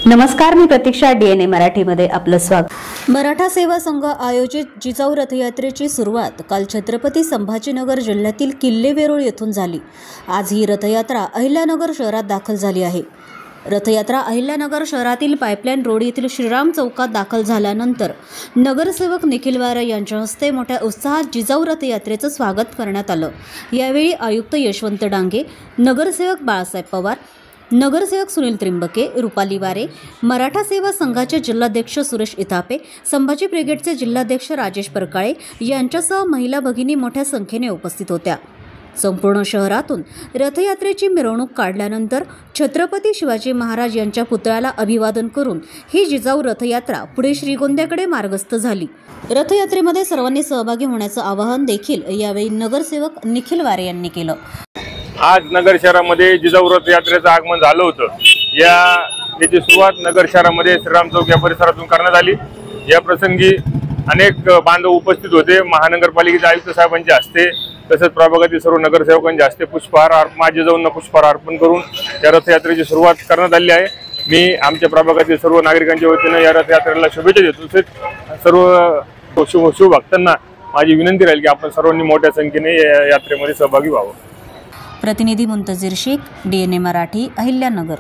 नमस्कार, मी प्रतीक्षा. DNA मराठीमध्ये आपलं स्वागत. मराठा सेवा संघ आयोजित जिजाऊ रथयात्रेची सुरुवात काल छत्रपती संभाजीनगर जिल्ह्यातील किल्ले वेरूळ येथून झाली. आज ही रथयात्रा अहिल्यानगर शहरात दाखल झाली आहे. रथयात्रा अहिल्यानगर शहरातील पाईपलाईन रोड येथील श्रीराम चौकात दाखल झाल्यानंतर नगरसेवक निखिल वारे यांच्या हस्ते मोठ्या उत्साहात जिजाऊ रथयात्रेचं स्वागत करण्यात आलं. यावेळी आयुक्त यशवंत डांगे, नगरसेवक बाळासाहेब पवार, नगरसेवक सुनील त्रिंबके, रुपाली वारे, मराठा सेवा संघाचे जिल्हाध्यक्ष सुरेश इथापे, संभाजी ब्रिगेडचे जिल्हाध्यक्ष राजेश परकाळे यांच्यासह महिला भगिनी मोठ्या संख्येने उपस्थित होत्या. संपूर्ण शहरातून रथयात्रेची मिरवणूक काढल्यानंतर छत्रपती शिवाजी महाराज यांच्या पुतळ्याला अभिवादन करून ही जिजाऊ रथयात्रा पुढे श्रीगोंद्याकडे मार्गस्थ झाली. रथयात्रेमध्ये सर्वांनी सहभागी होण्याचं आवाहन देखील यावेळी नगरसेवक निखिल वारे यांनी केलं. आज नगर शहरामध्ये जिजाऊ रथ यात्रेचं आगमन झालं होतं. याची सुरुवात नगर शहरामध्ये श्रीराम चौक या परिसरातून करण्यात आली. या प्रसंगी अनेक बांधव उपस्थित होते. महानगरपालिकेचे आयुक्त साहेबांच्या हस्ते तसेच प्रभागातील सर्व नगरसेवकांच्या हस्ते पुष्पहार जिजाऊंना पुष्पहार अर्पण करून या रथयात्रेची सुरुवात करण्यात आली आहे. मी आमच्या प्रभागातील सर्व नागरिकांच्या वतीनं या रथयात्रेला शुभेच्छा देतो. तसेच सर्व शिवभक्तांना माझी विनंती राहील की आपण सर्वांनी मोठ्या संख्येने या यात्रेमध्ये सहभागी व्हावं. प्रतिनिधी मुंतजीर शेख, DNA मराठी, अहिल्यानगर.